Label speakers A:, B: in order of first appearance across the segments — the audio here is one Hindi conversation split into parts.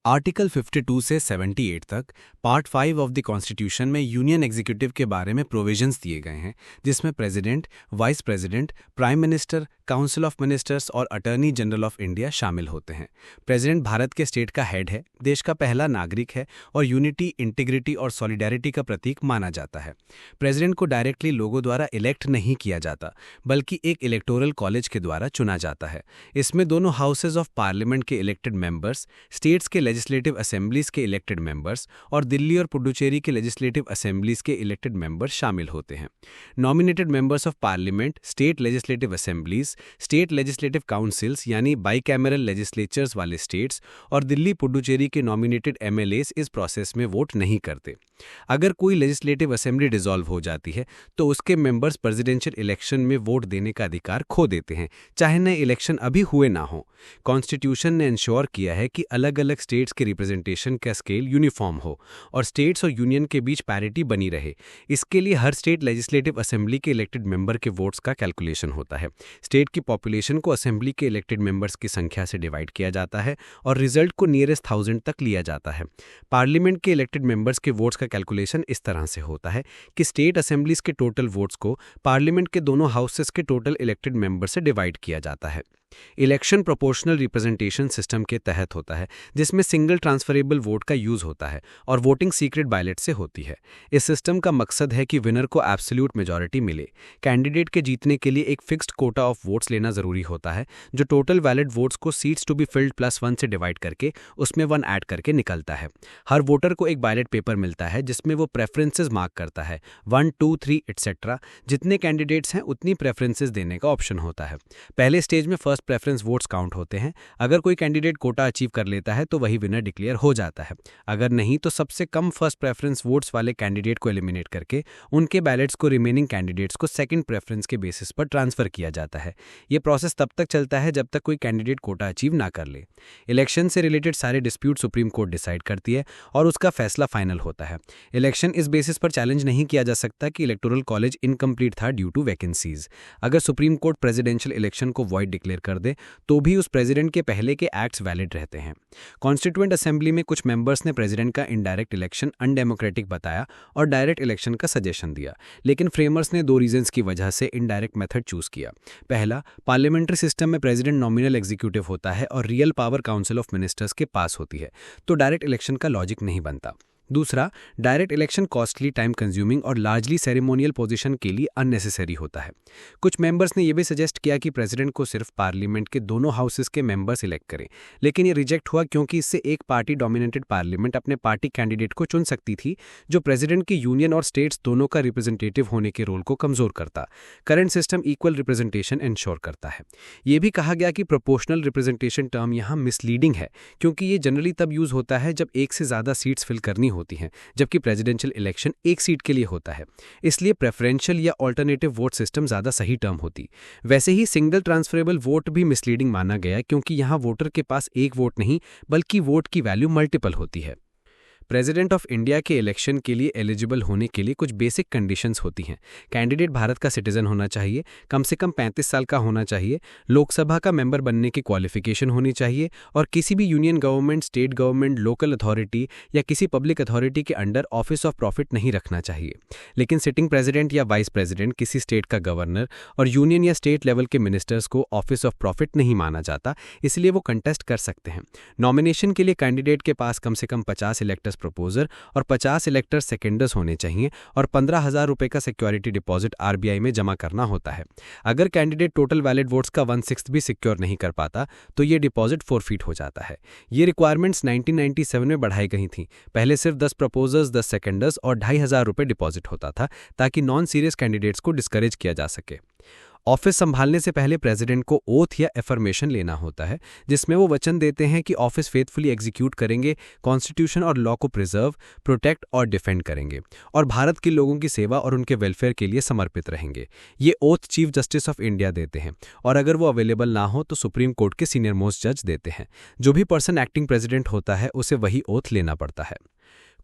A: आर्टिकल 52 से 78 तक पार्ट 5 ऑफ द कॉन्स्टिट्यूशन में यूनियन एग्जीक्यूटिव के बारे में प्रोविजंस दिए गए हैं, जिसमें president, vice president, prime minister, council of ministers और अटॉर्नी जनरल ऑफ इंडिया शामिल होते हैं। प्रेसिडेंट भारत के स्टेट का हेड है, देश का पहला नागरिक है और यूनिटी, इंटीग्रिटी और सॉलिडेरिटी का प्रतीक माना जाता है। प्रेसिडेंट को डायरेक्टली लोगों द्वारा इलेक्ट नहीं किया जाता, बल्कि एक इलेक्टोरल कॉलेज के द्वारा चुना जाता है। इसमें दोनों हाउसेज ऑफ पार्लियामेंट के इलेक्टेड मेंबर्स, स्टेट्स के लेजिस्लेटिव असेंबलीज के इलेक्टेड मेंबर्स और दिल्ली और पुडुचेरी के लेजिस्लेटिव असेंबलीज के इलेक्टेड मेंबर्स शामिल होते हैं। Nominated members of parliament, state legislative assemblies, state legislative councils यानी बाइकैमरल लेजिस्लेचर्स वाले स्टेट्स और दिल्ली पुडुचेरी के नॉमिनेटेड एमएलएस इस प्रोसेस में वोट नहीं करते। अगर कोई लेजिस्लेटिव असेंबली डिसॉल्व हो जाती है तो उसके मेंबर्स प्रेसिडेंशियल इलेक्शन में वोट देने का अधिकार खो देते हैं, चाहे नए इलेक्शन अभी हुए ना हो। कॉन्स्टिट्यूशन ने इंश्योर किया है कि अलग अलग स्टेट्स के रिप्रेजेंटेशन का स्केल यूनिफॉर्म हो और स्टेट्स और यूनियन के बीच पैरिटी बनी रहे। इसके लिए हर स्टेट लेजिस्लेटिव असेंबली के इलेक्टेड मेंबर के वोट्स का कैलकुलेशन होता है। स्टेट की पॉपुलेशन को असेंबली के इलेक्टेड मेंबर्स की संख्या से डिवाइड किया जाता है और रिजल्ट को नियरेस्ट 1000 तक लिया जाता है। पार्लियामेंट के इलेक्टेड मेंबर्स के वोट्स का कैलकुलेशन इस तरह से होता है कि स्टेट असेंबलीज के टोटल वोट्स को पार्लियामेंट के दोनों हाउसेस के टोटल इलेक्टेड मेंबर से डिवाइड किया जाता है। इलेक्शन प्रोपोर्शनल रिप्रेजेंटेशन सिस्टम के तहत होता है, जिसमें सिंगल ट्रांसफरेबल वोट का यूज होता है और वोटिंग सीक्रेट बैलेट से होती है। इस सिस्टम का मकसद है कि विनर को एब्सोल्यूट मेजॉरिटी मिले। कैंडिडेट के जीतने के लिए एक फिक्स्ड कोटा ऑफ वोट्स लेना जरूरी होता है, जो टोटल वैलिड वोट्स को सीट्स टू बी फिल्ड +1 से डिवाइड करके उसमें 1 ऐड करके निकलता है। हर वोटर को एक बैलेट पेपर मिलता है जिसमें वो प्रेफरेंसेस मार्क करता है, 1, 2, 3 एटसेट्रा। जितने कैंडिडेट्स हैं उतनी प्रेफरेंसेस देने का ऑप्शन होता है। पहले स्टेज में फर्स्ट प्रेफरेंस वोट्स काउंट होते हैं। अगर कोई कैंडिडेट कोटा अचीव कर लेता है तो वही विनर डिक्लेयर हो जाता है। अगर नहीं तो सबसे कम फर्स्ट प्रेफरेंस वोट्स वाले कैंडिडेट को एलिमिनेट करके उनके बैलेट्स को रिमेनिंग कैंडिडेट्स को सेकंड प्रेफरेंस के बेसिस पर ट्रांसफर किया जाता है। यह प्रोसेस तब तक चलता है जब तक कोई कैंडिडेट कोटा अचीव ना कर ले। इलेक्शन से रिलेटेड सारे डिस्प्यूट सुप्रीम कोर्ट डिसाइड करती है और उसका फैसला फाइनल होता है। इलेक्शन इस बेसिस पर चैलेंज नहीं किया जा सकता कि इलेक्टोरल कॉलेज इनकम्प्लीट था ड्यू टू वैकेंसीज। अगर सुप्रीम कोर्ट प्रेसिडेंशियल इलेक्शन को वॉइड डिक्लेयर कर दे तो भी उस प्रेसिडेंट के पहले के एक्ट्स वैलिड रहते हैं। कॉन्स्टिट्यूएंट असेंबली में कुछ मेंबर्स ने प्रेसिडेंट का इनडायरेक्ट इलेक्शन अनडेमोक्रेटिक बताया और डायरेक्ट इलेक्शन का सजेशन दिया, लेकिन फ्रेमर्स ने 2 रीजंस की वजह से इनडायरेक्ट मेथड चूज किया। पहला, पार्लियामेंट्री सिस्टम में प्रेसिडेंट नॉमिनल एग्जीक्यूटिव होता है और real power council of ministers के पास होती है, तो डायरेक्ट इलेक्शन का लॉजिक नहीं बनता। दूसरा, direct election costly, time consuming और लार्जली सेरेमोनियल पोजीशन के लिए अननेसेसरी होता है। कुछ मेंबर्स ने यह भी सजेस्ट किया कि प्रेसिडेंट को सिर्फ पार्लियामेंट के दोनों हाउसेस के मेंबर्स इलेक्ट करें, लेकिन ये रिजेक्ट हुआ क्योंकि इससे एक पार्टी डोमिनेटेड पार्लियामेंट अपने पार्टी कैंडिडेट को चुन सकती थी, जो प्रेसिडेंट की यूनियन और स्टेट्स दोनों का रिप्रेजेंटेटिव होने के रोल को कमजोर करता। Current system equal representation ensure करता है। यह भी कहा गया कि प्रोपोर्शनल रिप्रेजेंटेशन टर्म यहाँ मिसलीडिंग है, क्योंकि ये जनरली तब यूज होता है जब एक से ज्यादा सीट्स फिल करनी होती हैं, जबकि प्रेसिडेंशियल इलेक्शन एक सीट के लिए होता है। इसलिए प्रेफरेंशियल या ऑल्टरनेटिव वोट सिस्टम ज्यादा सही टर्म होती। वैसे ही सिंगल ट्रांसफरेबल वोट भी मिसलीडिंग माना गया, क्योंकि यहां वोटर के पास एक वोट नहीं बल्कि वोट की वैल्यू मल्टीपल होती है। प्रेसिडेंट ऑफ इंडिया के इलेक्शन के लिए एलिजिबल होने के लिए कुछ बेसिक कंडीशंस होती हैं। कैंडिडेट भारत का सिटीजन होना चाहिए, कम से कम 35 साल का होना चाहिए, लोकसभा का मेंबर बनने की क्वालिफिकेशन होनी चाहिए और किसी भी union government, state government, local authority या किसी पब्लिक अथॉरिटी के अंडर ऑफिस ऑफ प्रॉफिट नहीं रखना चाहिए। लेकिन सिटिंग प्रेसिडेंट या वाइस प्रेसिडेंट, किसी स्टेट का गवर्नर और यूनियन या स्टेट लेवल के मिनिस्टर्स को ऑफिस ऑफ प्रॉफिट नहीं माना जाता, इसलिए वो कंटेस्ट कर सकते हैं। नॉमिनेशन के लिए कैंडिडेट के पास कम से कम 50 इलेक्टर्स प्रपोजर और 50 इलेक्टर सेकेंडर्स होने चाहिए और 15,000 रुपए का सिक्योरिटी डिपॉजिट आरबीआई में जमा करना होता है। अगर कैंडिडेट टोटल वैलिड वोट्स का 1/6 भी सिक्योर नहीं कर पाता तो ये डिपॉजिट फोरफीट हो जाता है। ये रिक्वायरमेंट्स 1997 में बढ़ाई गई थी। पहले सिर्फ 10 प्रपोजर्स, 10 सेकेंडर्स और 2,500 रुपए डिपॉजिट होता था, ताकि नॉन सीरियस कैंडिडेट्स को डिस्करेज किया जा सके। ऑफिस संभालने से पहले प्रेसिडेंट को ओथ या एफर्मेशन लेना होता है, जिसमें वो वचन देते हैं कि ऑफिस फेथफुली एग्जीक्यूट करेंगे, कॉन्स्टिट्यूशन और लॉ को प्रिजर्व, प्रोटेक्ट और डिफेंड करेंगे और भारत के लोगों की सेवा और उनके वेलफेयर के लिए समर्पित रहेंगे। ये oath chief justice of India देते हैं और अगर वो अवेलेबल ना हो तो सुप्रीम कोर्ट के सीनियर मोस्ट जज देते हैं। जो भी पर्सन एक्टिंग प्रेसिडेंट होता है उसे वही ओथ लेना पड़ता है।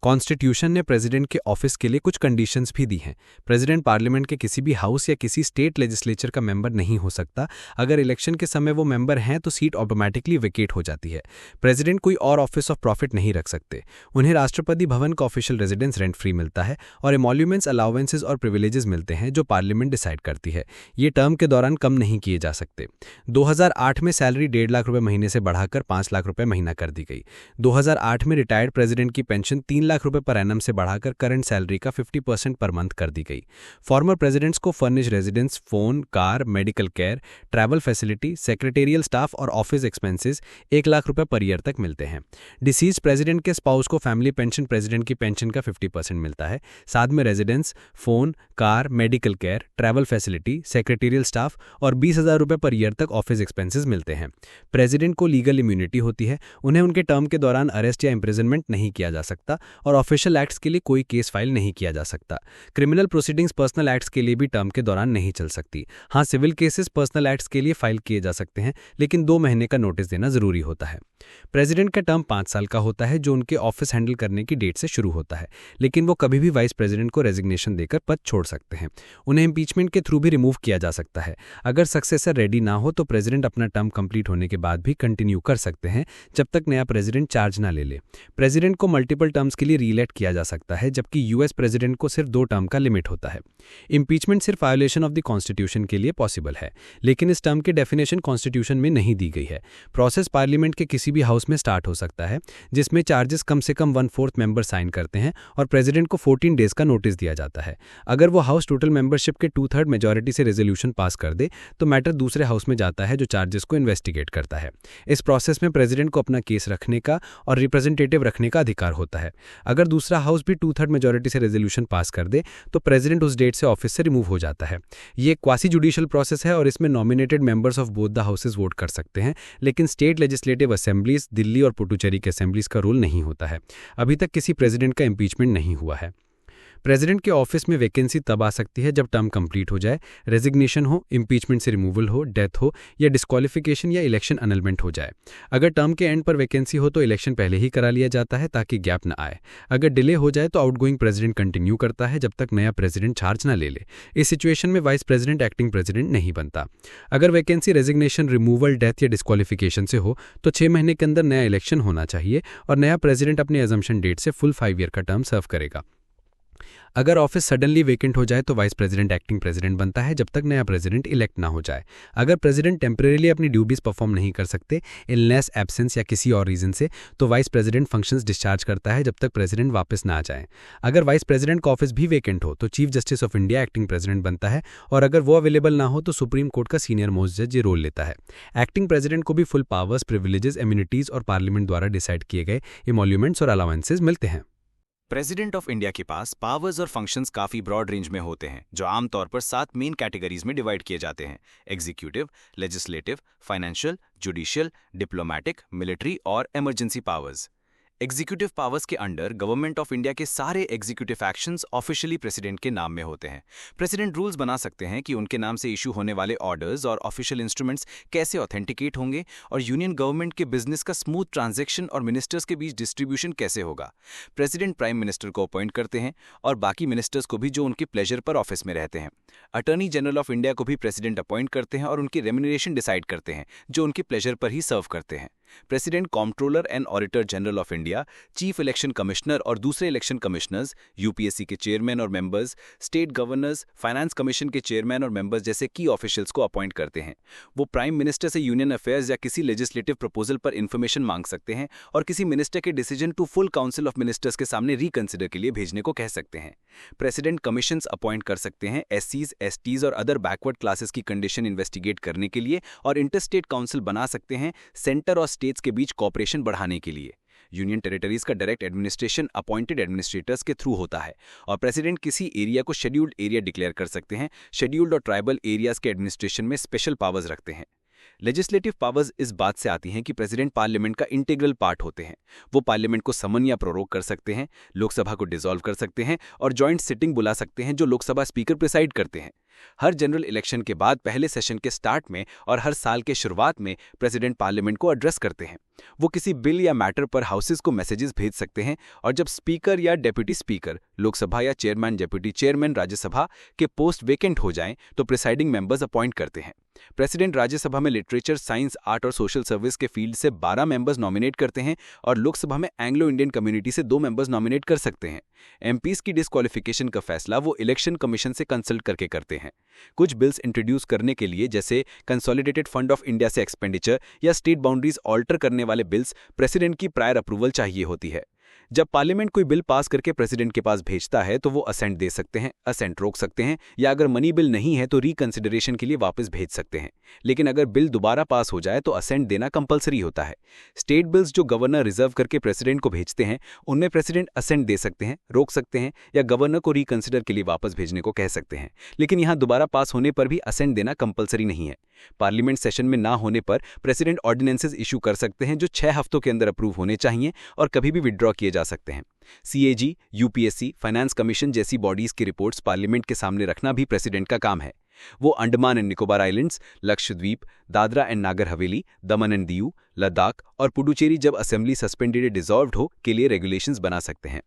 A: कॉन्स्टिट्यूशन ने प्रेसिडेंट के ऑफिस के लिए कुछ कंडीशंस भी दी हैं। प्रेसिडेंट पार्लियामेंट के किसी भी हाउस या किसी स्टेट लेजिस्लेचर का मेंबर नहीं हो सकता। अगर इलेक्शन के समय वो मेंबर हैं तो सीट ऑटोमेटिकली वेकेट हो जाती है। प्रेसिडेंट कोई और ऑफिस ऑफ प्रॉफिट नहीं रख सकते। उन्हें राष्ट्रपति भवन का ऑफिशियल रेजिडेंस रेंट फ्री मिलता है और एमोल्यूमेंट्स, अलाउंसेस और प्रिविलेजेस मिलते हैं जो पार्लियामेंट डिसाइड करती है। ये टर्म के दौरान कम नहीं किए जा सकते। 2008 में सैलरी 1.5 लाख रुपए महीने से बढ़ाकर 5 लाख रुपए महीना कर दी गई। 2008 में रिटायर्ड प्रेसिडेंट की पेंशन 3 लाख रुपए पर एनम से बढ़ाकर करंट सैलरी का 50% पर मंथ कर दी गई। फॉर्मर प्रेसिडेंट्स को furnish residence, phone, car, medical care, travel facility, secretarial staff और ऑफिस एक्सपेंसेस 1 लाख रुपए पर ईयर तक मिलते हैं। डिसीज प्रेसिडेंट के स्पाउस को फैमिली पेंशन प्रेसिडेंट की पेंशन का 50% मिलता है। साथ में residence, phone, car, medical care, travel facility, secretarial staff और 20,000 रुपए पर ईयर तक ऑफिस एक्सपेंसेस मिलते हैं। प्रेसिडेंट को लीगल इम्यूनिटी होती है। उन्हें उनके टर्म के दौरान अरेस्ट या इंप्रिजनमेंट नहीं किया जा सकता और ऑफिशियल एक्ट्स के लिए कोई केस फाइल नहीं किया जा सकता। क्रिमिनल प्रोसीडिंग्स पर्सनल एक्ट्स के लिए भी टर्म के दौरान नहीं चल सकती। हाँ, सिविल केसेस पर्सनल एक्ट्स के लिए फाइल किए जा सकते हैं, लेकिन 2 महीने का नोटिस देना जरूरी होता है। प्रेसिडेंट का टर्म 5 साल का होता है, जो उनके ऑफिस हैंडल करने की डेट से शुरू होता है, लेकिन वो कभी भी वाइस प्रेसिडेंट को रेजिग्नेशन देकर पद छोड़ सकते हैं। उन्हें इंपीचमेंट के थ्रू भी रिमूव किया जा सकता है। अगर सक्सेसर रेडी ना हो तो प्रेसिडेंट अपना टर्म कंप्लीट होने के बाद भी कंटिन्यू कर सकते हैं, जब तक नया प्रेसिडेंट चार्ज ना ले ले। प्रेसिडेंट को मल्टीपल टर्म्स के लिए रीइलेक्ट किया जा सकता है, जबकि यूएस प्रेसिडेंट को सिर्फ 2 टर्म का लिमिट होता है। इंपीचमेंट सिर्फ वायोलेशन ऑफ द कॉन्स्टिट्यूशन के लिए पॉसिबल है, लेकिन इस टर्म की डेफिनेशन कॉन्स्टिट्यूशन में नहीं दी गई है। प्रोसेस पार्लियामेंट के किसी भी हाउस में स्टार्ट हो सकता है, जिसमें चार्जेस कम से कम 1/4 मेंबर साइन करते हैं और प्रेसिडेंट को 14 डेज का नोटिस दिया जाता है। अगर वो हाउस टोटल मेंबरशिप के 2/3 मेजॉरिटी से रेजोल्यूशन पास कर दे तो मैटर दूसरे हाउस में जाता है, जो चार्जेस को इन्वेस्टिगेट करता है। इस प्रोसेस में प्रेसिडेंट को अपना केस रखने का और रिप्रेजेंटेटिव रखने का अधिकार होता है। अगर दूसरा हाउस भी 2/3 मेजॉरिटी से रेजोल्यूशन पास कर दे तो प्रेसिडेंट उस डेट से ऑफिस से रिमूव हो जाता है। ये एक क्वासी जुडिशियल प्रोसेस है और इसमें nominated members of both the houses vote कर सकते हैं, लेकिन स्टेट लेजिस्लेटिव असेंबलीज, दिल्ली और पुडुचेरी के असेंबलीज का रोल नहीं होता है। अभी तक किसी प्रेसिडेंट का इंपीचमेंट नहीं हुआ है। प्रेसिडेंट के ऑफिस में वैकेंसी तब आ सकती है जब टर्म कंप्लीट हो जाए, रेजिग्नेशन हो, इंपीचमेंट से रिमूवल हो, डेथ हो या डिस्क्वालिफिकेशन या इलेक्शन अनलमेंट हो जाए। अगर टर्म के एंड पर वैकेंसी हो तो इलेक्शन पहले ही करा लिया जाता है ताकि गैप न आए। अगर डिले हो जाए तो आउटगोइंग प्रेसिडेंट कंटिन्यू करता है जब तक नया प्रेसिडेंट चार्ज न ले ले। इस सिचुएशन में वाइस प्रेसिडेंट एक्टिंग प्रेसिडेंट नहीं बनता। अगर वैकेंसी रेजिग्नेशन, रिमूवल, डेथ या डिस्क्वालिफिकेशन से हो तो 6 महीने के अंदर नया इलेक्शन होना चाहिए और नया प्रेसिडेंट अपने एजम्पशन डेट से फुल 5 ईयर का टर्म सर्व करेगा। अगर ऑफिस सडनली वेकेंट हो जाए तो वाइस प्रेसिडेंट एक्टिंग प्रेसिडेंट बनता है जब तक नया प्रेसिडेंट इलेक्ट ना हो जाए। अगर प्रेसिडेंट टेम्परेरीली अपनी ड्यूटीज परफॉर्म नहीं कर सकते, इलनेस, एब्सेंस या किसी और रीजन से, तो वाइस प्रेसिडेंट फंक्शंस डिस्चार्ज करता है जब तक प्रेसिडेंट वापस ना आ जाए। अगर वाइस प्रेसिडेंट का ऑफिस भी वेकेंट हो तो chief justice of India acting president बनता है और अगर वो अवेलेबल ना हो तो सुप्रीम कोर्ट का सीनियर मोस्ट जज ये रोल लेता है। एक्टिंग प्रेसिडेंट को भी फुल पावर्स, प्रिविलेजेस, इम्यूनिटीज और पार्लियामेंट द्वारा डिसाइड किए गए इमोल्यूमेंट्स और अलाउंसेस मिलते हैं।
B: प्रेसिडेंट ऑफ इंडिया के पास पावर्स और फंक्शंस काफी ब्रॉड रेंज में होते हैं, जो आमतौर पर 7 मेन कैटेगरीज में डिवाइड किए जाते हैं: executive, legislative, financial, judicial, diplomatic, military और इमरजेंसी पावर्स। एग्जीक्यूटिव पावर्स के अंडर गवर्नमेंट ऑफ इंडिया के सारे एग्जीक्यूटिव एक्शंस ऑफिशियली प्रेसिडेंट के नाम में होते हैं। प्रेसिडेंट रूल्स बना सकते हैं कि उनके नाम से इशू होने वाले ऑर्डर्स और ऑफिशियल इंस्ट्रूमेंट्स कैसे ऑथेंटिकेट होंगे और यूनियन गवर्नमेंट के बिजनेस का स्मूथ ट्रांजैक्शन और मिनिस्टर्स के बीच डिस्ट्रीब्यूशन कैसे होगा। प्रेसिडेंट प्राइम मिनिस्टर को अपॉइंट करते हैं और बाकी मिनिस्टर्स को भी, जो उनके प्लेजर पर ऑफिस में रहते हैं। अटॉर्नी जनरल ऑफ इंडिया को भी प्रेसिडेंट अपॉइंट करते हैं और उनकी रेम्यूनरेशन डिसाइड करते हैं, जो उनके प्लेजर पर ही सर्व करते हैं। President comptroller and auditor general of India, chief election commissioner और दूसरे इलेक्शन कमिश्नर्स, यूपीएससी के चेयरमैन और members, state governors, finance commission के चेयरमैन और मेंबर्स जैसे की ऑफिशियल्स को अपॉइंट करते हैं। वो प्राइम मिनिस्टर से यूनियन अफेयर्स या किसी लेजिस्लेटिव प्रपोजल पर इंफॉर्मेशन मांग सकते हैं और किसी मिनिस्टर के decision to full council of ministers के सामने रिकंसिडर के लिए भेजने को कह सकते हैं। प्रेसिडेंट कमीशंस अपॉइंट कर सकते हैं एससीज, एसटीज और अदर बैकवर्ड क्लासेस की कंडीशन इन्वेस्टिगेट करने के लिए और इंटरस्टेट काउंसिल बना सकते हैं सेंटर और स्टेट्स के बीच कोऑपरेशन बढ़ाने के लिए। यूनियन टेरिटरीज का डायरेक्ट एडमिनिस्ट्रेशन अपॉइंटेड एडमिनिस्ट्रेटर्स के थ्रू होता है और प्रेसिडेंट किसी एरिया को शेड्यूल्ड एरिया डिक्लेयर कर सकते हैं। शेड्यूल्ड और ट्राइबल एरियाज के एडमिनिस्ट्रेशन में स्पेशल पावर्स रखते हैं। लेजिस्लेटिव पावर्स इस बात से आती हैं कि प्रेसिडेंट पार्लियामेंट का इंटीग्रल पार्ट होते हैं। वो पार्लियामेंट को समन या प्रोरोग कर सकते हैं, लोकसभा को डिसॉल्व कर सकते हैं और जॉइंट सिटिंग बुला सकते हैं, जो लोकसभा स्पीकर प्रिसाइड करते हैं। हर जनरल इलेक्शन के बाद पहले सेशन के स्टार्ट में और हर साल के शुरुआत में प्रेसिडेंट पार्लियामेंट को एड्रेस करते हैं। वो किसी बिल या मैटर पर हाउसेस को मैसेजेस भेज सकते हैं, और जब स्पीकर या डेप्यूटी स्पीकर लोकसभा या चेयरमैन डेप्यूटी चेयरमैन राज्यसभा के पोस्ट वेकेंट हो जाएं तो प्रिसाइडिंग मेंबर्स अपॉइंट करते हैं। प्रेसिडेंट राज्यसभा में लिटरेचर, साइंस, आर्ट और सोशल सर्विस के फील्ड से 12 मेंबर्स नॉमिनेट करते हैं, और लोकसभा में एंग्लो इंडियन कम्युनिटी से 2 मेंबर्स नॉमिनेट कर सकते हैं। एमपीज की डिस्क्वालिफिकेशन का फैसला वो इलेक्शन कमीशन से कंसल्ट करके करते हैं। कुछ बिल्स इंट्रोड्यूस करने के लिए, जैसे कंसोलिडेटेड फंड ऑफ इंडिया से एक्सपेंडिचर या स्टेट बाउंड्रीज ऑल्टर करने वाले बिल्स, प्रेसिडेंट की प्रायर अप्रूवल चाहिए होती है। जब पार्लियामेंट कोई बिल पास करके प्रेसिडेंट के पास भेजता है तो वो असेंट दे सकते हैं, असेंट रोक सकते हैं, या अगर मनी बिल नहीं है तो रिकंसिडरेशन के लिए वापस भेज सकते हैं। लेकिन अगर बिल दोबारा पास हो जाए तो असेंट देना कंपलसरी होता है। स्टेट बिल्स जो गवर्नर रिजर्व करके प्रेसिडेंट को भेजते हैं, उनमें प्रेसिडेंट असेंट दे सकते हैं, रोक सकते हैं, या गवर्नर को रिकंसिडर के लिए वापस भेजने को कह सकते हैं। लेकिन यहाँ दोबारा पास होने पर भी असेंट देना कंपलसरी नहीं है। पार्लियामेंट सेशन में ना होने पर प्रेसिडेंट ऑर्डिनेंसेस इशू कर सकते हैं, जो 6 हफ्तों के अंदर अप्रूव होने चाहिए और कभी भी विड्रॉ किए जा सकते हैं। सीएजी, यूपीएससी, फाइनेंस कमीशन जैसी बॉडीज की रिपोर्ट्स पार्लियामेंट के सामने रखना भी प्रेसिडेंट का काम है। वो Andaman and Nicobar islands, Lakshadweep, Dadra and Nagar Haveli, Daman and Diu, Ladakh और पुडुचेरी जब असेंबली सस्पेंडेड या डिसॉल्व्ड हो के लिए रेगुलेशंस बना सकते हैं।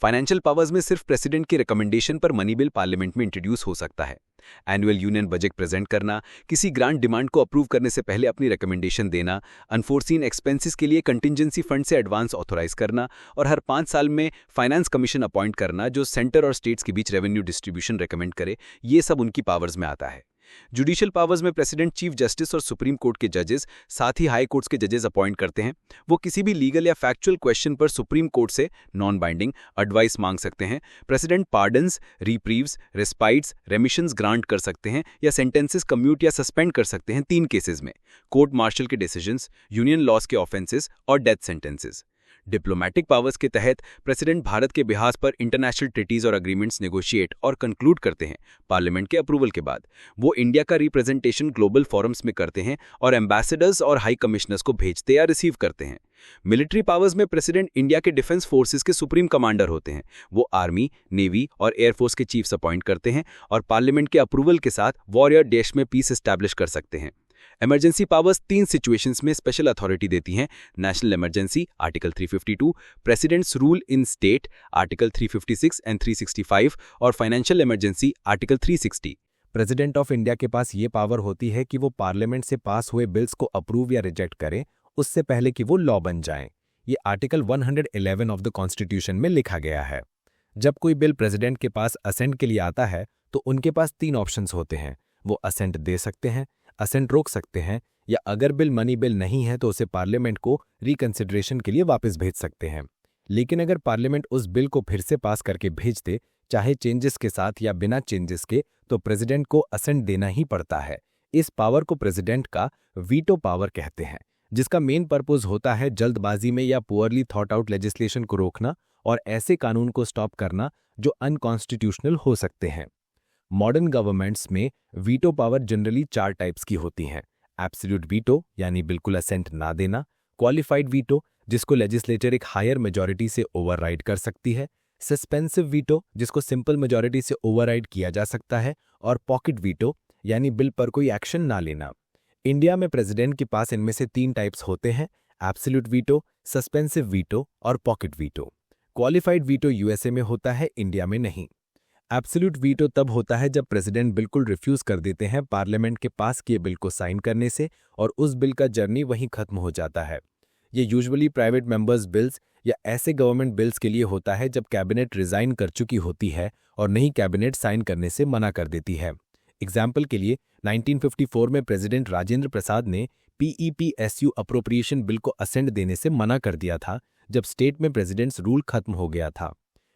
B: फाइनेंशियल पावर्स में सिर्फ प्रेसिडेंट की रिकमेंडेशन पर मनी बिल पार्लियामेंट में इंट्रोड्यूस हो सकता है। एनुअल यूनियन बजट प्रेजेंट करना, किसी ग्रांट डिमांड को अप्रूव करने से पहले अपनी रिकमेंडेशन देना, अनफोर्सीन एक्सपेंसेस के लिए कंटिजेंसी फंड से एडवांस ऑथोराइज करना, और हर 5 साल में फाइनेंस कमीशन अपॉइंट करना जो सेंटर और स्टेट्स के बीच रेवेन्यू डिस्ट्रीब्यूशन रिकमेंड करे, ये सब उनकी पावर्स में आता है। जुडिशियल पावर्स में प्रेसिडेंट चीफ जस्टिस और सुप्रीम कोर्ट के जजेस, साथ ही हाई कोर्ट्स के जजेस अपॉइंट करते हैं। वो किसी भी लीगल या फैक्चुअल क्वेश्चन पर सुप्रीम कोर्ट से नॉन बाइंडिंग एडवाइस मांग सकते हैं। प्रेसिडेंट पार्डन्स, रिप्रीव्स, रेस्पाइट्स, रेमिशंस ग्रांट कर सकते हैं या सेंटेंसेस कम्यूट या सस्पेंड कर सकते हैं 3 केसेस में: कोर्ट मार्शल के डिसीजंस, यूनियन लॉज के ऑफेंसेस और डेथ सेंटेंसेस। डिप्लोमैटिक पावर्स के तहत प्रेसिडेंट भारत के बिहाफ पर इंटरनेशनल ट्रीटीज और एग्रीमेंट्स नेगोशिएट और कंक्लूड करते हैं पार्लियामेंट के अप्रूवल के बाद। वो इंडिया का रिप्रेजेंटेशन ग्लोबल फोरम्स में करते हैं और एम्बेसडर्स और हाई कमिश्नर्स को भेजते या रिसीव करते हैं। मिलिट्री पावर्स में प्रेसिडेंट इंडिया के डिफेंस फोर्सेस के सुप्रीम कमांडर होते हैं। वो आर्मी, नेवी और एयरफोर्स के चीफ्स अपॉइंट करते हैं और पार्लियामेंट के अप्रूवल के साथ वॉरियर देश में पीस एस्टैब्लिश कर सकते हैं। इमरजेंसी पावर्स 3 सिचुएशंस में स्पेशल अथॉरिटी देती हैं: national emergency article 352, presidents rule in state article 356 and 365 और financial emergency article 360।
A: President of India के पास ये पावर होती है कि वो पार्लियामेंट से पास हुए बिल्स को अप्रूव या रिजेक्ट करें उससे पहले कि वो लॉ बन जाएं। ये आर्टिकल 111 ऑफ द कॉन्स्टिट्यूशन में लिखा गया है। जब कोई बिल प्रेसिडेंट के पास असेंट के लिए आता है तो उनके पास 3 ऑप्शंस होते हैं। वो असेंट दे सकते हैं, असेंट रोक सकते हैं, या अगर बिल मनी बिल नहीं है तो उसे पार्लियामेंट को रिकंसिडरेशन के लिए वापस भेज सकते हैं। लेकिन अगर पार्लियामेंट उस बिल को फिर से पास करके भेज दे, चाहे चेंजेस के साथ या बिना चेंजेस के, तो प्रेसिडेंट को असेंट देना ही पड़ता है। इस पावर को प्रेसिडेंट का वीटो पावर कहते हैं, जिसका मेन पर्पस होता है जल्दबाजी में या पुअरली थॉट आउट लेजिस्लेशन को रोकना और ऐसे कानून को स्टॉप करना जो अनकॉन्स्टिट्यूशनल हो सकते हैं। मॉडर्न गवर्नमेंट्स में वीटो पावर जनरली 4 टाइप्स की होती हैं: एब्सोल्यूट वीटो यानी बिल्कुल असेंट ना देना, क्वालिफाइड वीटो जिसको लेजिस्लेचर एक हायर मेजॉरिटी से ओवरराइड कर सकती है, सस्पेंसिव वीटो जिसको सिंपल मेजॉरिटी से ओवरराइड किया जा सकता है, और पॉकेट वीटो यानी बिल पर कोई एक्शन ना लेना। इंडिया में प्रेसिडेंट के पास इनमें से 3 टाइप्स होते हैं: एब्सोल्यूट वीटो, सस्पेंसिव वीटो और pocket veto. Qualified veto USA में होता है, इंडिया में नहीं। एब्सोल्यूट वीटो तब होता है जब प्रेसिडेंट बिल्कुल रिफ्यूज कर देते हैं पार्लियामेंट के पास किए बिल को साइन करने से और उस बिल का जर्नी वहीं खत्म हो जाता है। ये यूजुअली प्राइवेट मेंबर्स बिल्स या ऐसे गवर्नमेंट बिल्स के लिए होता है जब कैबिनेट रिजाइन कर चुकी होती है और नई कैबिनेट साइन करने से मना कर देती है। एग्जाम्पल के लिए 1954 में प्रेसिडेंट राजेंद्र प्रसाद ने PEPSU अप्रोप्रिएशन बिल को असेंट देने से मना कर दिया था जब स्टेट में प्रेसिडेंट्स रूल खत्म हो गया था।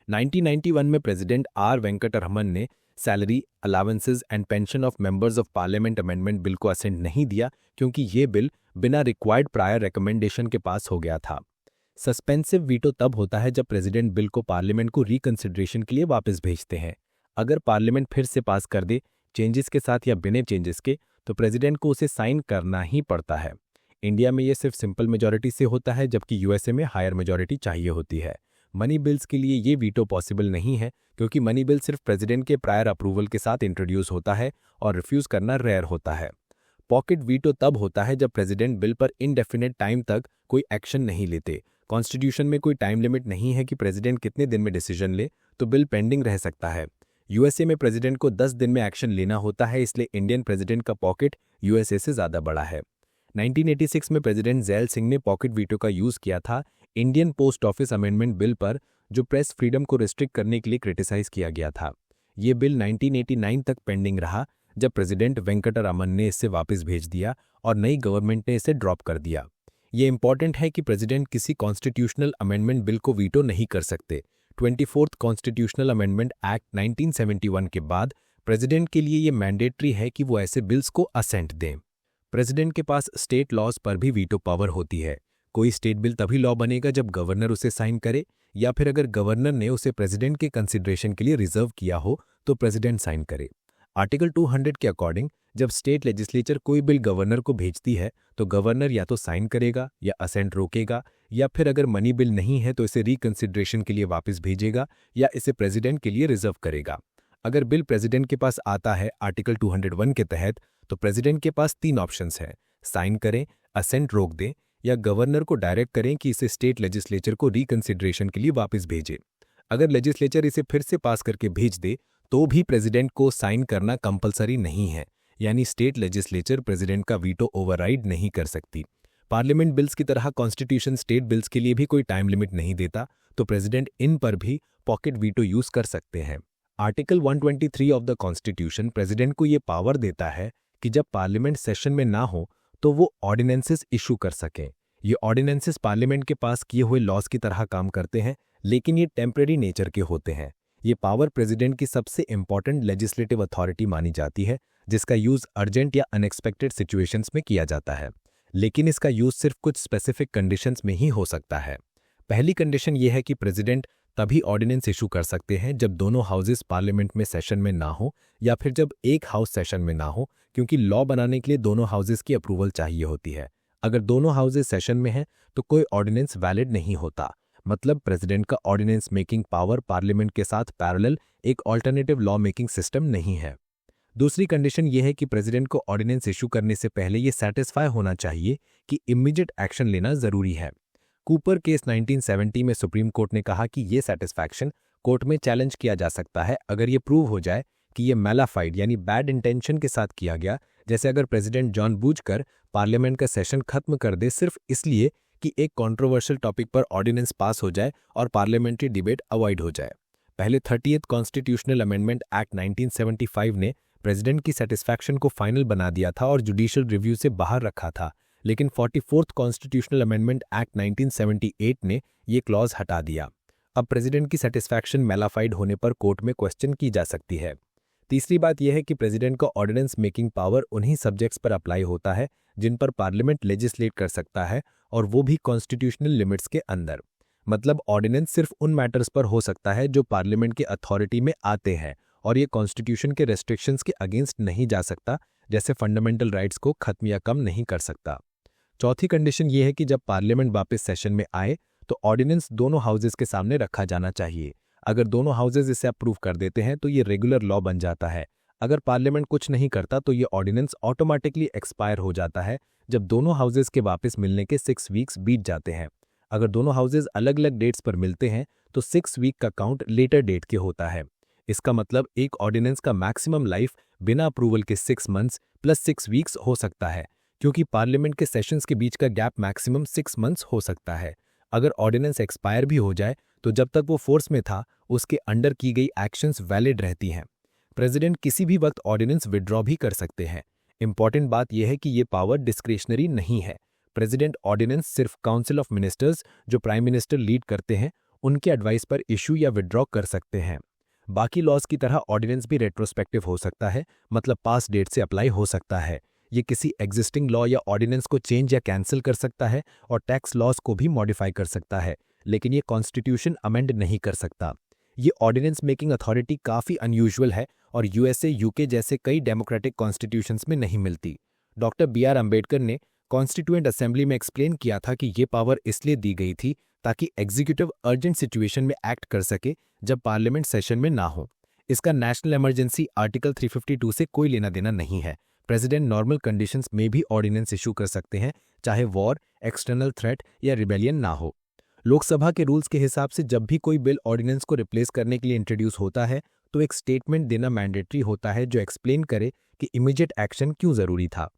A: 1991 में प्रेसिडेंट R वेंकटरमन ने salary, allowances and pension of members of parliament amendment bill को असेंट नहीं दिया क्योंकि ये बिल बिना रिक्वायर्ड प्रायर रिकमेंडेशन के पास हो गया था। सस्पेंसिव वीटो तब होता है जब प्रेसिडेंट बिल को पार्लियामेंट को रिकंसिडरेशन के लिए वापस भेजते हैं। अगर पार्लियामेंट फिर से पास कर दे, चेंजेस के साथ या बिना चेंजेस के, तो प्रेसिडेंट को उसे साइन करना ही पड़ता है। इंडिया में ये सिर्फ सिंपल मेजॉरिटी से होता है जबकि यूएसए में हायर मेजॉरिटी चाहिए होती है। मनी बिल्स के लिए ये वीटो पॉसिबल नहीं है क्योंकि मनी बिल सिर्फ प्रेसिडेंट के प्रायर अप्रूवल के साथ इंट्रोड्यूस होता है और रिफ्यूज करना रेयर होता है।
C: पॉकेट वीटो तब होता है जब प्रेसिडेंट बिल पर इनडेफिनेट टाइम तक कोई एक्शन नहीं लेते। कॉन्स्टिट्यूशन में कोई टाइम लिमिट नहीं है कि प्रेसिडेंट कितने दिन में डिसीजन ले, तो बिल पेंडिंग रह सकता है। यूएसए में प्रेसिडेंट को 10 दिन में एक्शन लेना होता है, इसलिए इंडियन प्रेसिडेंट का पॉकेट यूएसए से ज़्यादा बड़ा है। 1986 में प्रेसिडेंट ज़ैल सिंह ने पॉकेट वीटो का यूज़ किया था Indian post office amendment bill पर, जो प्रेस फ्रीडम को रिस्ट्रिक्ट करने के लिए क्रिटिसाइज किया गया था। ये बिल 1989 तक पेंडिंग रहा, जब प्रेसिडेंट वेंकटरामन ने इसे वापस भेज दिया और नई गवर्नमेंट ने इसे ड्रॉप कर दिया। ये इंपॉर्टेंट है कि प्रेसिडेंट किसी कॉन्स्टिट्यूशनल अमेंडमेंट बिल को वीटो नहीं कर सकते। 24th कॉन्स्टिट्यूशनल अमेंडमेंट एक्ट 1971 के बाद प्रेसिडेंट के लिए ये मैंडेटरी है कि वो ऐसे बिल्स को असेंट दें। प्रेसिडेंट के पास स्टेट लॉज पर भी वीटो पावर होती है। कोई स्टेट बिल तभी लॉ बनेगा जब गवर्नर उसे साइन करे, या फिर अगर गवर्नर ने उसे प्रेसिडेंट के कंसिडरेशन के लिए रिजर्व किया हो तो प्रेसिडेंट साइन करे। आर्टिकल 200 के अकॉर्डिंग जब स्टेट लेजिस्लेचर कोई बिल गवर्नर को भेजती है तो गवर्नर या तो साइन करेगा या असेंट रोकेगा, या फिर अगर मनी बिल नहीं है तो इसे रिकंसिडरेशन के लिए वापस भेजेगा या इसे प्रेसिडेंट के लिए रिजर्व करेगा। अगर बिल प्रेसिडेंट के पास आता है आर्टिकल 201 के तहत, तो प्रेसिडेंट के पास 3 ऑप्शंस हैं: साइन करें, असेंट रोक दें, या गवर्नर को डायरेक्ट करें कि इसे स्टेट लेजिस्लेचर को रिकंसिडरेशन के लिए वापस भेजे। अगर लेजिस्लेचर इसे फिर से पास करके भेज दे तो भी प्रेसिडेंट को साइन करना कंपलसरी नहीं है, यानी स्टेट लेजिस्लेचर प्रेसिडेंट का वीटो ओवरराइड नहीं कर सकती। पार्लियामेंट बिल्स की तरह कॉन्स्टिट्यूशन स्टेट बिल्स के लिए भी कोई टाइम लिमिट नहीं देता, तो प्रेसिडेंट इन पर भी पॉकेट वीटो यूज कर सकते हैं। Article 123 of the constitution president को ये पावर देता है कि जब पार्लियामेंट सेशन में ना हो तो वो ऑर्डिनेंसेस इशू कर सकें। ये ऑर्डिनेंसेस पार्लियामेंट के पास किए हुए लॉज की तरह काम करते हैं, लेकिन ये टेम्परेरी नेचर के होते हैं। ये पावर प्रेसिडेंट की सबसे इंपॉर्टेंट लेजिस्लेटिव अथॉरिटी मानी जाती है, जिसका यूज अर्जेंट या अनएक्सपेक्टेड सिचुएशंस में किया जाता है, लेकिन इसका यूज सिर्फ कुछ स्पेसिफिक कंडीशंस में ही हो सकता है। पहली कंडीशन ये है कि प्रेसिडेंट तभी ऑर्डिनेंस इशू कर सकते हैं जब दोनों हाउसेस पार्लियामेंट में सेशन में ना हो, या फिर जब एक हाउस सेशन में ना हो, क्योंकि लॉ बनाने के लिए दोनों हाउसेस की अप्रूवल चाहिए होती है। अगर दोनों हाउसेस सेशन में हैं तो कोई ऑर्डिनेंस वैलिड नहीं होता, मतलब प्रेसिडेंट का ऑर्डिनेंस मेकिंग पावर पार्लियामेंट के साथ पैरेलल एक ऑल्टरनेटिव लॉ मेकिंग सिस्टम नहीं है। दूसरी कंडीशन यह है कि प्रेसिडेंट को ऑर्डिनेंस इशू करने से पहले ये सेटिस्फाई होना चाहिए कि इमीडिएट एक्शन लेना जरूरी है। कूपर केस 1970 में सुप्रीम कोर्ट ने कहा कि ये सेटिस्फैक्शन कोर्ट में चैलेंज किया जा सकता है अगर ये प्रूव हो जाए कि ये मैलाफाइड यानी बैड इंटेंशन के साथ किया गया, जैसे अगर प्रेसिडेंट जानबूझकर पार्लियामेंट का सेशन खत्म कर दे सिर्फ इसलिए कि एक कंट्रोवर्शियल टॉपिक पर ऑर्डिनेंस पास हो जाए और पार्लियामेंट्री डिबेट अवॉइड हो जाए। पहले 30th कॉन्स्टिट्यूशनल अमेंडमेंट एक्ट 1975 ने प्रेसिडेंट की सेटिस्फैक्शन को फाइनल बना दिया था और जुडिशियल रिव्यू से बाहर रखा था, लेकिन 44th कॉन्स्टिट्यूशनल अमेंडमेंट एक्ट 1978 ने ये क्लॉज हटा दिया। अब प्रेसिडेंट की सेटिस्फैक्शन मैलाफाइड होने पर कोर्ट में क्वेश्चन की जा सकती है। तीसरी बात यह है कि प्रेसिडेंट का ऑर्डिनेंस मेकिंग पावर उन्हीं सब्जेक्ट्स पर अप्लाई होता है जिन पर पार्लियामेंट लेजिस्लेट कर सकता है, और वो भी कॉन्स्टिट्यूशनल लिमिट्स के अंदर। मतलब ऑर्डिनेंस सिर्फ उन मैटर्स पर हो सकता है जो पार्लियामेंट के अथॉरिटी में आते हैं, और ये कॉन्स्टिट्यूशन के रेस्ट्रिक्शंस के अगेंस्ट नहीं जा सकता, जैसे फंडामेंटल राइट्स को खत्म या कम नहीं कर सकता। चौथी कंडीशन ये है कि जब पार्लियामेंट वापस सेशन में आए तो ऑर्डिनेंस दोनों हाउसेस के सामने रखा जाना चाहिए। अगर दोनों हाउसेस इसे अप्रूव कर देते हैं तो ये रेगुलर लॉ बन जाता है। अगर पार्लियामेंट कुछ नहीं करता तो ये ऑर्डिनेंस ऑटोमेटिकली एक्सपायर हो जाता है जब दोनों हाउसेस के वापस मिलने के 6 वीक्स बीत जाते हैं। अगर दोनों हाउसेस अलग अलग डेट्स पर मिलते हैं तो 6 वीक का काउंट लेटर डेट के होता है। इसका मतलब एक ऑर्डिनेंस का मैक्सिमम लाइफ बिना अप्रूवल के 6 मंथ्स प्लस 6 वीक्स हो सकता है, क्योंकि पार्लियामेंट के सेशंस के बीच का गैप मैक्सिमम 6 मंथ्स हो सकता है। अगर ऑर्डिनेंस एक्सपायर भी हो जाए तो जब तक वो फोर्स में था उसके अंडर की गई एक्शंस वैलिड रहती हैं। प्रेसिडेंट किसी भी वक्त ऑर्डिनेंस विड्रॉ भी कर सकते हैं। इंपॉर्टेंट बात यह है कि ये पावर डिस्क्रिशनरी नहीं है। प्रेसिडेंट ऑर्डिनेंस सिर्फ काउंसिल ऑफ मिनिस्टर्स, जो प्राइम मिनिस्टर लीड करते हैं, उनके एडवाइस पर इशू या विड्रॉ कर सकते हैं। बाकी लॉज की तरह ऑर्डिनेंस भी रेट्रोस्पेक्टिव हो सकता है, मतलब पास डेट से अप्लाई हो सकता है। ये किसी एग्जिस्टिंग लॉ या ऑर्डिनेंस को चेंज या कैंसिल कर सकता है और टैक्स लॉज को भी मॉडिफाई कर सकता है, लेकिन ये कॉन्स्टिट्यूशन अमेंड नहीं कर सकता। ये ऑर्डिनेंस मेकिंग अथॉरिटी काफ़ी अनयूजुअल है और यूएसए, यूके जैसे कई डेमोक्रेटिक कॉन्स्टिट्यूशंस में नहीं मिलती। डॉक्टर BR अम्बेडकर ने कॉन्स्टिट्यूएंट असेंबली में एक्सप्लेन किया था कि ये पावर इसलिए दी गई थी ताकि एग्जीक्यूटिव अर्जेंट सिचुएशन में एक्ट कर सके जब पार्लियामेंट सेशन में ना हो। इसका नेशनल इमरजेंसी आर्टिकल 352 से कोई लेना देना नहीं है। प्रेसिडेंट नॉर्मल कंडीशंस में भी ऑर्डिनेंस इशू कर सकते हैं, चाहे वॉर, एक्सटर्नल थ्रेट या रिबेलियन ना हो। लोकसभा के रूल्स के हिसाब से जब भी कोई बिल ऑर्डिनेंस को रिप्लेस करने के लिए इंट्रोड्यूस होता है तो एक स्टेटमेंट देना मैंडेटरी होता है जो एक्सप्लेन करे कि इमीडिएट एक्शन क्यों जरूरी था।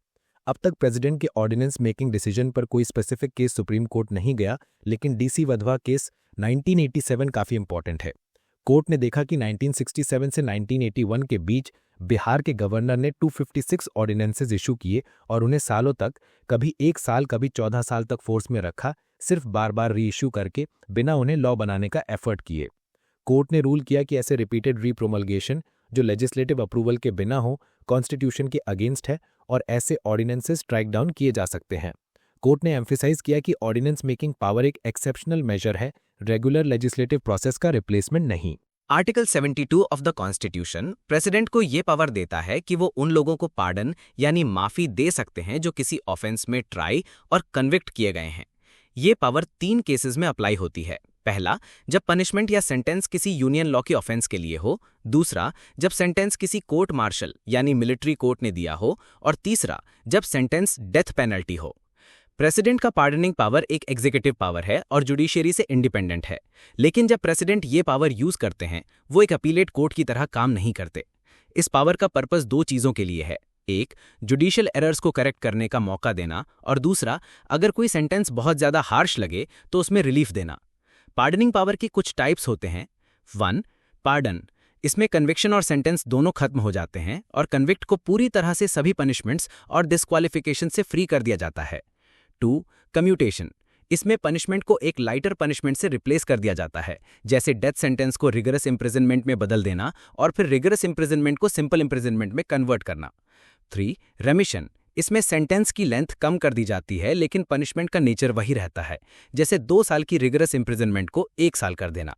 C: अब तक प्रेसिडेंट के ऑर्डिनेंस मेकिंग डिसीजन पर कोई स्पेसिफिक केस सुप्रीम कोर्ट नहीं गया, लेकिन डीसी वधवा केस 1987 काफी इंपॉर्टेंट है। कोर्ट ने देखा कि 1967 से 1981 के बीच बिहार के गवर्नर ने 256 ऑर्डिनेंसेस इशू किए और उन्हें सालों तक, कभी 1 साल कभी 14 साल तक फोर्स में रखा, सिर्फ बार बार री इशू करके, बिना उन्हें लॉ बनाने का एफर्ट किए। कोर्ट ने रूल किया कि ऐसे रिपीटेड रीप्रोमलगेशन जो लेजिस्लेटिव अप्रूवल के बिना हो, कॉन्स्टिट्यूशन के अगेंस्ट है और ऐसे ऑर्डिनेंसेस स्ट्राइक डाउन किए जा सकते हैं। कोर्ट ने एम्फेसाइज किया कि ऑर्डिनेंस मेकिंग पावर एक एक्सेप्शनल मेजर है, रेगुलर लेजिस्लेटिव प्रोसेस का रिप्लेसमेंट नहीं।
D: Article 72 of the constitution president को ये पावर देता है कि वो उन लोगों को पार्डन यानी माफी दे सकते हैं जो किसी ऑफेंस में ट्राई और कन्विक्ट किए गए हैं। ये पावर 3 केसेस में अप्लाई होती है। पहला, जब पनिशमेंट या सेंटेंस किसी यूनियन लॉ के ऑफेंस के लिए हो। दूसरा, जब सेंटेंस किसी कोर्ट मार्शल यानी मिलिट्री कोर्ट ने दिया हो। और तीसरा, जब सेंटेंस डेथ पेनल्टी हो। प्रेसिडेंट का पार्डनिंग पावर एक एग्जीक्यूटिव पावर है और जुडिशियरी से इंडिपेंडेंट है, लेकिन जब प्रेसिडेंट ये पावर यूज करते हैं वो एक अपीलेट कोर्ट की तरह काम नहीं करते। इस पावर का पर्पस 2 चीजों के लिए है। एक, जुडिशियल एरर्स को करेक्ट करने का मौका देना, और दूसरा, अगर कोई सेंटेंस बहुत ज्यादा हार्श लगे तो उसमें रिलीफ देना। पार्डनिंग पावर की कुछ टाइप्स होते हैं। 1. पार्डन। इसमें कन्विक्शन और सेंटेंस दोनों खत्म हो जाते हैं और कन्विक्ट को पूरी तरह से सभी पनिशमेंट्स और डिस्क्वालिफिकेशन से फ्री कर दिया जाता है। 2. कम्यूटेशन। इसमें पनिशमेंट को एक लाइटर पनिशमेंट से रिप्लेस कर दिया जाता है, जैसे डेथ सेंटेंस को रिगरस इम्प्रिजनमेंट में बदल देना और फिर रिगरस इम्प्रिजनमेंट को सिंपल इम्प्रिजनमेंट में कन्वर्ट करना। 3. रेमिशन। इसमें सेंटेंस की लेंथ कम कर दी जाती है लेकिन पनिशमेंट का नेचर वही रहता है, जैसे 2 साल की रिगरस इम्प्रिजनमेंट को 1 साल कर देना।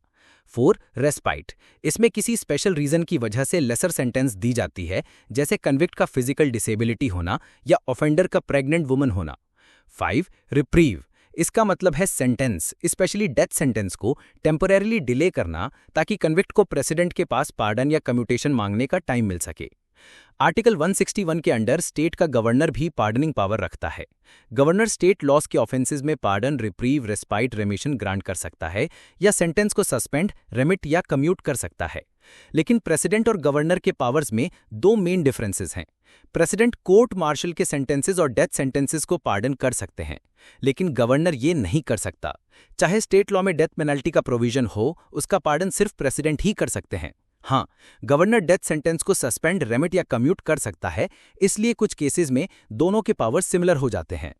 D: 4. रेस्पाइट। इसमें किसी स्पेशल रीजन की वजह से लेसर सेंटेंस दी जाती है, जैसे कन्विक्ट का फिजिकल डिसेबिलिटी होना या ऑफेंडर का प्रेग्नेंट वुमन होना। 5. रिप्रीव। इसका मतलब है सेंटेंस, स्पेशली डेथ सेंटेंस को टेम्पोरेरीली डिले करना ताकि कन्विक्ट को प्रेसिडेंट के पास पार्डन या कम्यूटेशन मांगने का टाइम मिल सके। आर्टिकल 161 के अंडर स्टेट का गवर्नर भी पार्डनिंग पावर रखता है। गवर्नर स्टेट लॉस के ऑफेंसेस में पार्डन, रिप्रीव, रेस्पाइट, रेमिशन ग्रांट कर सकता है या सेंटेंस को सस्पेंड, रेमिट या कम्यूट कर सकता है। लेकिन प्रेसिडेंट और गवर्नर के पावर्स में 2 मेन डिफरेंसेस हैं। प्रेसिडेंट कोर्ट मार्शल के सेंटेंसेस और डेथ सेंटेंसेस को पार्डन कर सकते हैं, लेकिन गवर्नर ये नहीं कर सकता। चाहे स्टेट लॉ में डेथ पेनल्टी का प्रोविजन हो, उसका पार्डन सिर्फ प्रेसिडेंट ही कर सकते हैं। हाँ, गवर्नर डेथ सेंटेंस को सस्पेंड, रेमिट या कम्यूट कर सकता है, इसलिए कुछ केसेस में दोनों के पावर सिमिलर हो जाते हैं।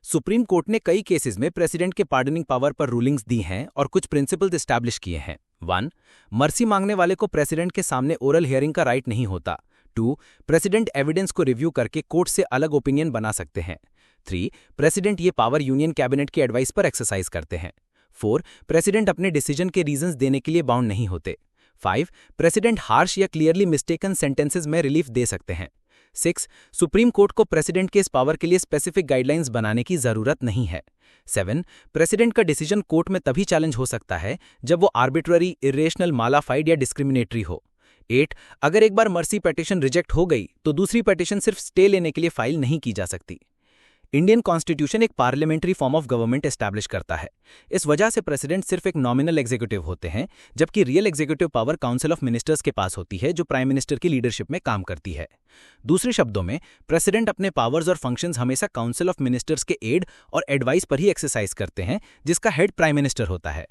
D: सुप्रीम कोर्ट ने कई केसेस में प्रेसिडेंट के पार्डनिंग पावर पर रूलिंग्स दी हैं और कुछ प्रिंसिपल्स एस्टैब्लिश किए हैं। 1. मर्सी मांगने वाले को प्रेसिडेंट के सामने ओरल हियरिंग का राइट नहीं होता। 2. प्रेसिडेंट एविडेंस को रिव्यू करके कोर्ट से अलग ओपिनियन बना सकते हैं। 3. प्रेसिडेंट ये पावर यूनियन कैबिनेट की एडवाइस पर एक्सरसाइज करते हैं। 4. प्रेसिडेंट अपने डिसीजन के रीजंस देने के लिए बाउंड नहीं होते। 5. प्रेसिडेंट हार्श या क्लियरली मिस्टेकन सेंटेंसेस में रिलीफ दे सकते हैं। 6. सुप्रीम कोर्ट को प्रेसिडेंट के इस पावर के लिए स्पेसिफिक गाइडलाइंस बनाने की जरूरत नहीं है। 7. प्रेसिडेंट का डिसीजन कोर्ट में तभी चैलेंज हो सकता है जब वो आर्बिट्ररी, इरेशनल, मालाफाइड या डिस्क्रिमिनेटरी हो। 8. अगर एक बार मर्सी पिटीशन रिजेक्ट हो गई तो दूसरी पिटीशन सिर्फ स्टे लेने के लिए फाइल नहीं की जा सकती। इंडियन कॉन्स्टिट्यूशन एक parliamentary form of government establish करता है। इस वजह से प्रेसिडेंट सिर्फ एक नॉमिनल एग्जीक्यूटिव होते हैं, जबकि real executive power council of ministers के पास होती है, जो प्राइम मिनिस्टर की लीडरशिप में काम करती है। दूसरे शब्दों में, प्रेसिडेंट अपने पावर्स और फंक्शंस हमेशा काउंसिल ऑफ मिनिस्टर्स के एड और एडवाइस पर ही एक्सरसाइज करते हैं, जिसका हेड प्राइम मिनिस्टर होता है।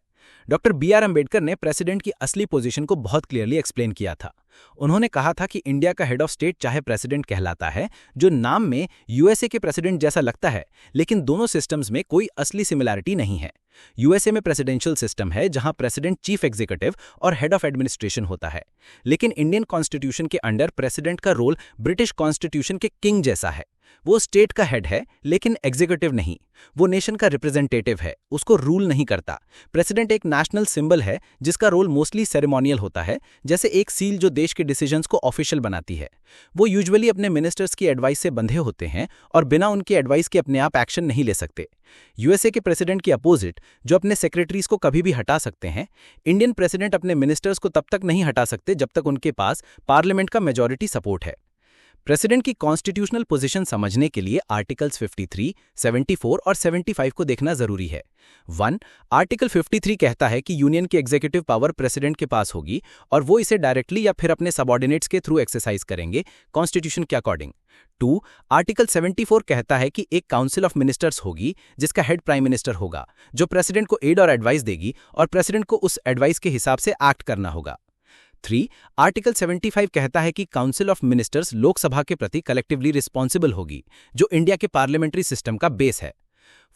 D: Doctor B.R. अम्बेडकर ने प्रेसिडेंट की असली पोजीशन को बहुत क्लियरली एक्सप्लेन किया था। उन्होंने कहा था कि इंडिया का हेड ऑफ स्टेट चाहे प्रेसिडेंट कहलाता है, जो नाम में यूएसए के प्रेसिडेंट जैसा लगता है, लेकिन दोनों सिस्टम्स में कोई असली सिमिलैरिटी नहीं है। यूएसए में प्रेसिडेंशियल सिस्टम है जहां प्रेसिडेंट चीफ एग्जीक्यूटिव और हेड ऑफ एडमिनिस्ट्रेशन होता है, लेकिन इंडियन कॉन्स्टिट्यूशन के अंडर प्रेसिडेंट का रोल ब्रिटिश कॉन्स्टिट्यूशन के किंग जैसा है। वो स्टेट का हेड है लेकिन एग्जीक्यूटिव नहीं। वो नेशन का रिप्रेजेंटेटिव है, उसको रूल नहीं करता। प्रेसिडेंट एक नेशनल सिंबल है जिसका रोल मोस्टली सेरेमोनियल होता है, जैसे एक सील जो देश के डिसीजंस को ऑफिशियल बनाती है। वो यूजुअली अपने मिनिस्टर्स की एडवाइस से बंधे होते हैं और बिना उनकी एडवाइस के अपने आप एक्शन नहीं ले सकते। यूएसए के प्रेसिडेंट के अपोजिट, जो अपने सेक्रेटरीज को कभी भी हटा सकते हैं, इंडियन प्रेसिडेंट अपने मिनिस्टर्स को तब तक नहीं हटा सकते जब तक उनके पास पार्लियामेंट का मेजॉरिटी सपोर्ट है। प्रेसिडेंट की कॉन्स्टिट्यूशनल पोजीशन समझने के लिए आर्टिकल्स 53, 74 और 75 को देखना जरूरी है। 1. आर्टिकल 53 कहता है कि यूनियन की एग्जीक्यूटिव पावर प्रेसिडेंट के पास होगी और वो इसे डायरेक्टली या फिर अपने सबऑर्डिनेट्स के थ्रू एक्सरसाइज करेंगे कॉन्स्टिट्यूशन के अकॉर्डिंग। 2. आर्टिकल 74 कहता है कि एक काउंसिल ऑफ मिनिस्टर्स होगी जिसका हेड प्राइम मिनिस्टर होगा, जो प्रेसिडेंट को एड और एडवाइस देगी और प्रेसिडेंट को उस एडवाइस के हिसाब से एक्ट करना होगा। 3. आर्टिकल 75 कहता है कि काउंसिल ऑफ मिनिस्टर्स लोकसभा के प्रति कलेक्टिवली रिस्पॉन्सिबल होगी, जो इंडिया के पार्लियामेंट्री सिस्टम का बेस है।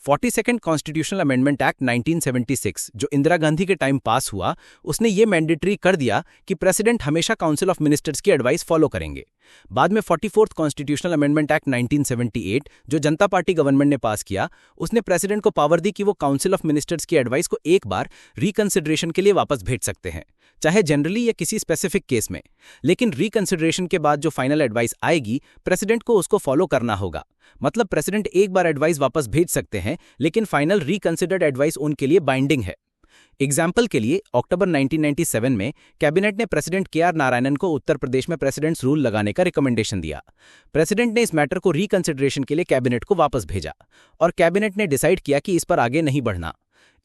D: 42nd कॉन्स्टिट्यूशनल अमेंडमेंट एक्ट 1976 जो इंदिरा गांधी के टाइम पास हुआ, उसने ये मैंडेटरी कर दिया कि प्रेसिडेंट हमेशा काउंसिल ऑफ मिनिस्टर्स की एडवाइस फॉलो करेंगे। बाद में 44th कॉन्स्टिट्यूशनल अमेंडमेंट एक्ट 1978 जो जनता पार्टी गवर्नमेंट ने पास किया, उसने प्रेसिडेंट को पावर दी कि वो काउंसिल ऑफ मिनिस्टर्स की एडवाइस को एक बार रिकंसिडरेशन के लिए वापस भेज सकते हैं, चाहे जनरली या किसी स्पेसिफिक केस में। लेकिन रिकंसिडरेशन के बाद जो फाइनल एडवाइस आएगी, प्रेसिडेंट को उसको फॉलो करना होगा। मतलब प्रेसिडेंट एक बार एडवाइस वापस भेज सकते हैं, लेकिन फाइनल रिकंसिडर्ड एडवाइस उनके लिए बाइंडिंग है। एग्जाम्पल के लिए अक्टूबर 1997 में कैबिनेट ने प्रेसिडेंट के.आर. नारायणन को उत्तर प्रदेश में प्रेसिडेंट्स रूल लगाने का रिकमेंडेशन दिया। प्रेसिडेंट ने इस मैटर को रिकंसिडरेशन के लिए कैबिनेट को वापस भेजा और कैबिनेट ने डिसाइड किया कि इस पर आगे नहीं बढ़ना।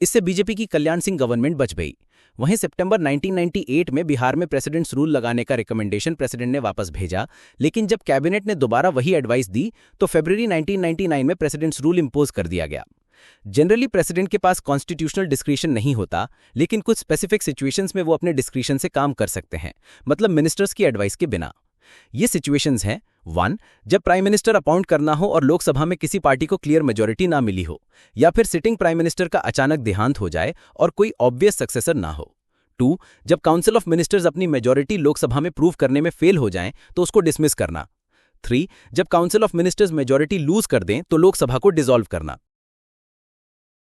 D: इससे बीजेपी की कल्याण सिंह गवर्नमेंट बच गई। वहीं सितंबर 1998 में बिहार में प्रेसिडेंट्स रूल लगाने का रिकमेंडेशन प्रेसिडेंट ने वापस भेजा, लेकिन जब कैबिनेट ने दोबारा वही एडवाइस दी तो फरवरी 1999 में प्रेसिडेंट्स रूल इंपोज कर दिया गया। जनरली प्रेसिडेंट के पास कॉन्स्टिट्यूशनल डिस्क्रिशन नहीं होता, लेकिन कुछ स्पेसिफिक सिचुएशंस में वो अपने डिस्क्रिशन से काम कर सकते हैं, मतलब मिनिस्टर्स की एडवाइस के बिना। ये सिचुएशंस हैं 1. जब प्राइम मिनिस्टर अपॉइंट करना हो और लोकसभा में किसी पार्टी को क्लियर मेजॉरिटी ना मिली हो, या फिर सिटिंग प्राइम मिनिस्टर का अचानक देहांत हो जाए और कोई ऑब्वियस सक्सेसर ना हो। 2. जब काउंसिल ऑफ मिनिस्टर्स अपनी मेजॉरिटी लोकसभा में प्रूव करने में फेल हो जाएं तो उसको डिसमिस करना। 3. जब council of ministers majority lose कर दें तो लोकसभा को डिसॉल्व करना।